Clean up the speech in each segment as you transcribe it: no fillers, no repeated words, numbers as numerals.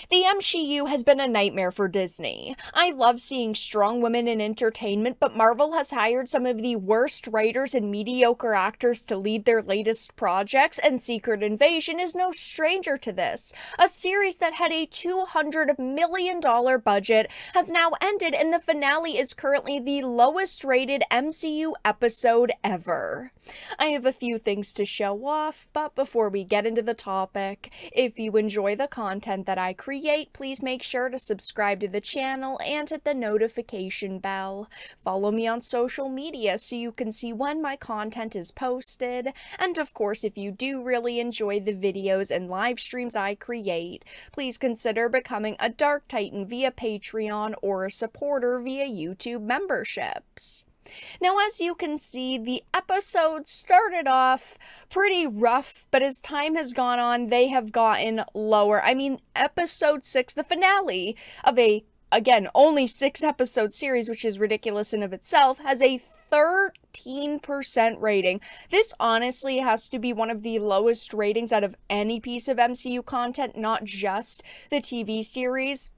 The MCU has been a nightmare for Disney. I love seeing strong women in entertainment, but Marvel has hired some of the worst writers and mediocre actors to lead their latest projects, and Secret Invasion is no stranger to this. A series that had a $200 million budget has now ended, and the finale is currently the lowest rated MCU episode ever. I have a few things to show off, but before we get into the topic, if you enjoy the content that I create, please make sure to subscribe to the channel and hit the notification bell. Follow me on social media so you can see when my content is posted. And of course, if you do really enjoy the videos and live streams I create, please consider becoming a Dark Titan via Patreon or a supporter via YouTube memberships. Now, as you can see, the episode started off pretty rough, but as time has gone on, they have gotten lower. I mean, episode 6, the finale of a, again, only 6-episode series, which is ridiculous in of itself, has a 13% rating. This honestly has to be one of the lowest ratings out of any piece of MCU content, not just the TV series.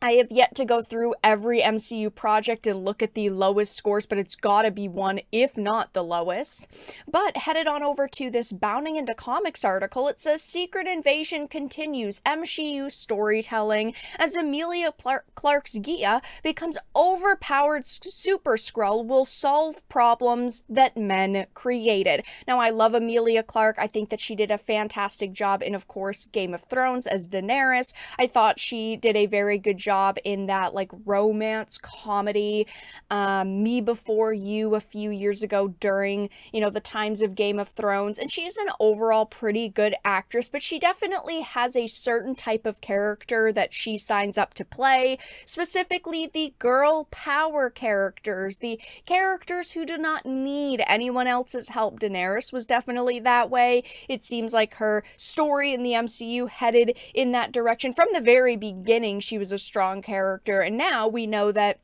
I have yet to go through every MCU project and look at the lowest scores, but it's gotta be one, if not the lowest. But headed on over to this Bounding into Comics article, it says Secret Invasion continues MCU storytelling as Emilia Clarke's Gia becomes overpowered Super Skrull will solve problems that men created. Now, I love Emilia Clarke. I think that she did a fantastic job in, of course, Game of Thrones as Daenerys. I thought she did a very good job in that like romance comedy Me Before You a few years ago during the times of Game of Thrones, and she's an overall pretty good actress, but she definitely has a certain type of character that she signs up to play, specifically the girl power characters, the characters who do not need anyone else's help. Daenerys was definitely that way. It seems like her story in the MCU headed in that direction from the very beginning. She was a strong character, and now we know that,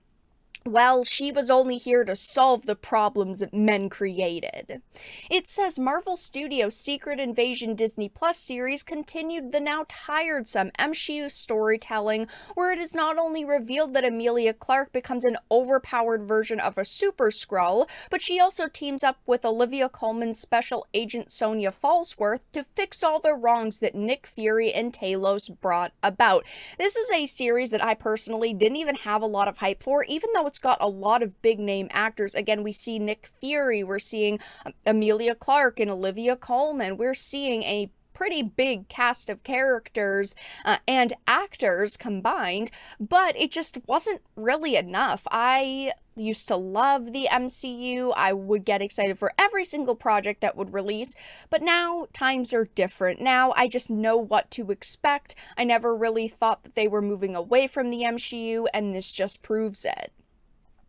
well, she was only here to solve the problems that men created. It says Marvel Studios' Secret Invasion Disney Plus series continued the now tiresome MCU storytelling, where it is not only revealed that Emilia Clarke becomes an overpowered version of a Super Skrull, but she also teams up with Olivia Colman's special agent Sonya Falsworth to fix all the wrongs that Nick Fury and Talos brought about. This is a series that I personally didn't even have a lot of hype for, even though it's got a lot of big name actors. Again, we see Nick Fury, we're seeing Emilia Clarke and Olivia Colman. We're seeing a pretty big cast of characters and actors combined, but it just wasn't really enough. I used to love the MCU. I would get excited for every single project that would release, but now times are different. Now I just know what to expect. I never really thought that they were moving away from the MCU, and this just proves it.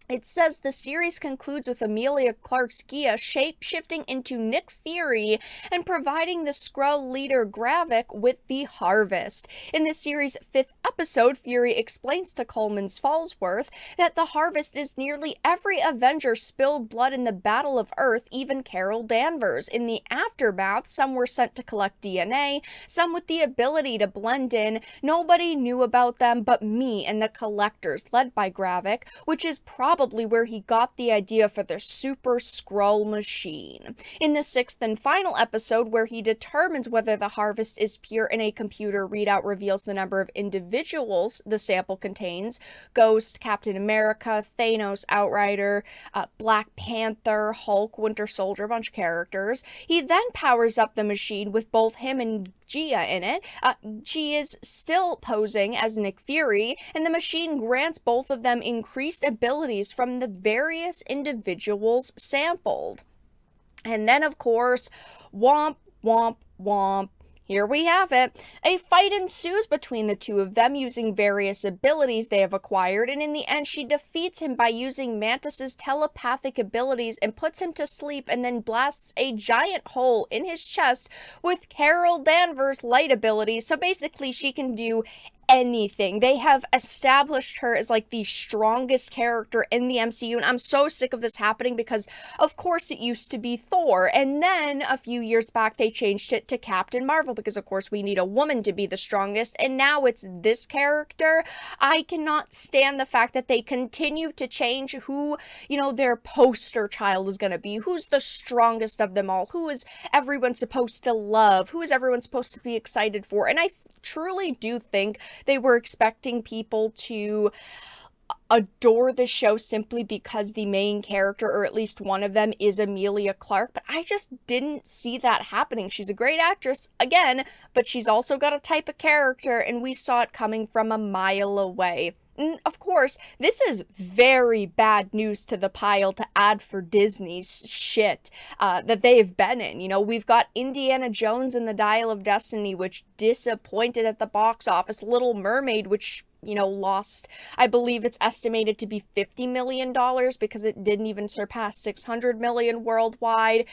It says the series concludes with Emilia Clarke's Gia shape-shifting into Nick Fury and providing the Skrull leader Gravik with the Harvest. In the series' 5th episode, Fury explains to Coleman's Falsworth that the Harvest is nearly every Avenger spilled blood in the Battle of Earth, even Carol Danvers. In the aftermath, some were sent to collect DNA, some with the ability to blend in. Nobody knew about them but me and the Collectors, led by Gravik, which is probably where he got the idea for the Super Skrull machine. In the 6th and final episode, where he determines whether the Harvest is pure and a computer readout reveals the number of individuals the sample contains, Ghost, Captain America, Thanos, Outrider, Black Panther, Hulk, Winter Soldier, a bunch of characters, he then powers up the machine with both him and Gia in it. She is still posing as Nick Fury, and the machine grants both of them increased abilities from the various individuals sampled. And then, of course, womp, womp, womp. Here we have it. A fight ensues between the two of them using various abilities they have acquired, and in the end she defeats him by using Mantis's telepathic abilities and puts him to sleep, and then blasts a giant hole in his chest with Carol Danvers' light abilities. So basically she can do anything. They have established her as like the strongest character in the MCU, and I'm so sick of this happening because of course it used to be Thor, and then a few years back they changed it to Captain Marvel because of course we need a woman to be the strongest, and now it's this character. I cannot stand the fact that they continue to change who, their poster child is going to be, who's the strongest of them all, who is everyone supposed to love, who is everyone supposed to be excited for. And I truly do think they were expecting people to adore the show simply because the main character, or at least one of them, is Emilia Clarke, but I just didn't see that happening. She's a great actress, again, but she's also got a type of character, and we saw it coming from a mile away. And of course, this is very bad news to the pile to add for Disney's shit that they've been in. We've got Indiana Jones and the Dial of Destiny, which disappointed at the box office. Little Mermaid, which lost, I believe it's estimated to be $50 million because it didn't even surpass 600 million worldwide.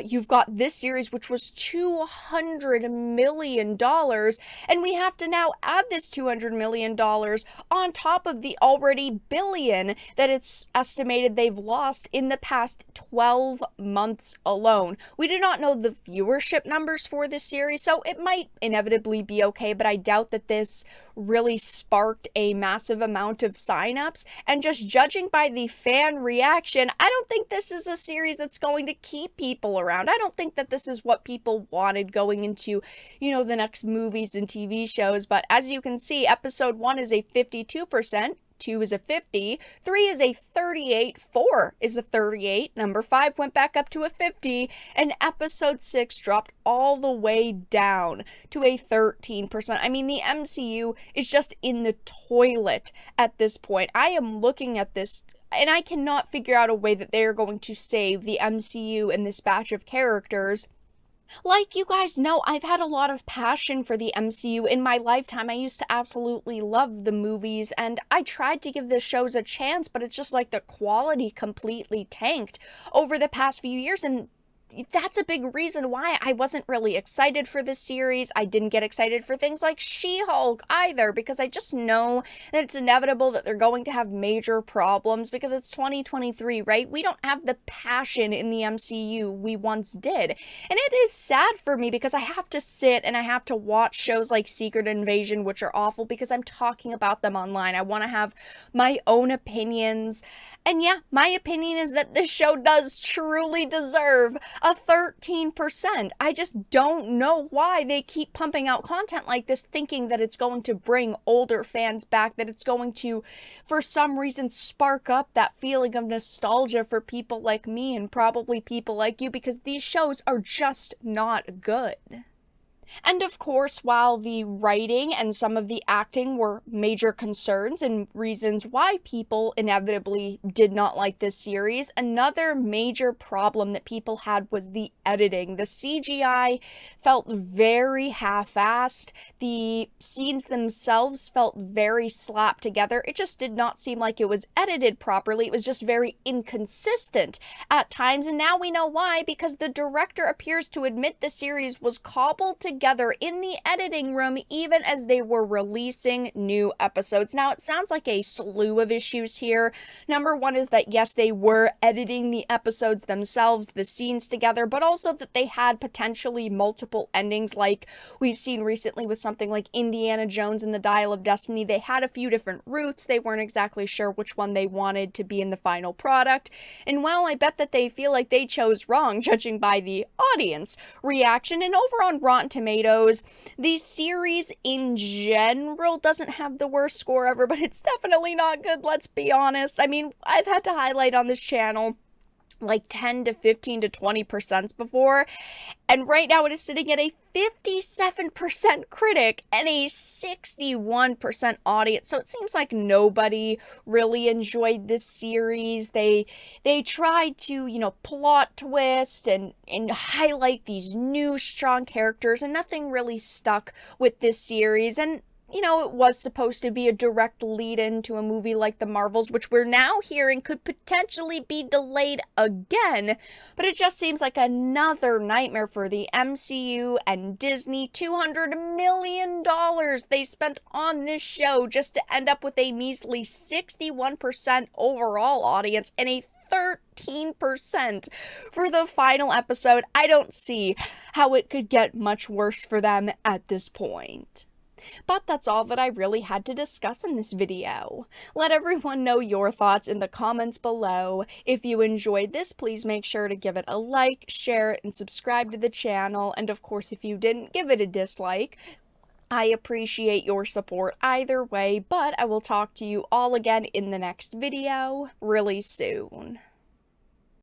You've got this series, which was $200 million, and we have to now add this $200 million on top of the already billion that it's estimated they've lost in the past 12 months alone. We do not know the viewership numbers for this series, so it might inevitably be okay, but I doubt that this really sparked a massive amount of signups, and just judging by the fan reaction, I don't think this is a series that's going to keep people around. I don't think that this is what people wanted going into, the next movies and TV shows, but as you can see, episode 1 is a 52%, 2 is a 50, 3 is a 38, 4 is a 38, number 5 went back up to a 50, and episode 6 dropped all the way down to a 13%. I mean, the MCU is just in the toilet at this point. I am looking at this and I cannot figure out a way that they are going to save the MCU and this batch of characters. Like you guys know, I've had a lot of passion for the MCU in my lifetime. I used to absolutely love the movies, and I tried to give the shows a chance, but it's just like the quality completely tanked over the past few years, and that's a big reason why I wasn't really excited for this series. I didn't get excited for things like She-Hulk either, because I just know that it's inevitable that they're going to have major problems because it's 2023, right? We don't have the passion in the MCU we once did. And it is sad for me because I have to sit and I have to watch shows like Secret Invasion, which are awful because I'm talking about them online. I want to have my own opinions. And yeah, my opinion is that this show does truly deserve a 13%. I just don't know why they keep pumping out content like this, thinking that it's going to bring older fans back, that it's going to, for some reason, spark up that feeling of nostalgia for people like me and probably people like you, because these shows are just not good. And of course, while the writing and some of the acting were major concerns and reasons why people inevitably did not like this series, another major problem that people had was the editing. The CGI felt very half-assed. The scenes themselves felt very slapped together. It just did not seem like it was edited properly. It was just very inconsistent at times, and now we know why, because the director appears to admit the series was cobbled together in the editing room even as they were releasing new episodes. Now, it sounds like a slew of issues here. Number one is that yes, they were editing the episodes themselves, the scenes together, but also that they had potentially multiple endings, like we've seen recently with something like Indiana Jones and the Dial of Destiny. They had a few different routes. They weren't exactly sure which one they wanted to be in the final product. And well, I bet that they feel like they chose wrong, judging by the audience reaction. And over on Rotten Tomatoes, the series in general doesn't have the worst score ever, but it's definitely not good, let's be honest. I mean, I've had to highlight on this channel like 10 to 15 to 20% before, and right now it is sitting at a 57% critic and a 61% audience. So it seems like nobody really enjoyed this series. They tried to, plot twist and highlight these new strong characters, and nothing really stuck with this series. And it was supposed to be a direct lead into a movie like The Marvels, which we're now hearing could potentially be delayed again, but it just seems like another nightmare for the MCU and Disney. $200 million they spent on this show just to end up with a measly 61% overall audience and a 13% for the final episode. I don't see how it could get much worse for them at this point. But that's all that I really had to discuss in this video. Let everyone know your thoughts in the comments below. If you enjoyed this, please make sure to give it a like, share it, and subscribe to the channel. And of course, if you didn't, give it a dislike. I appreciate your support either way, but I will talk to you all again in the next video really soon.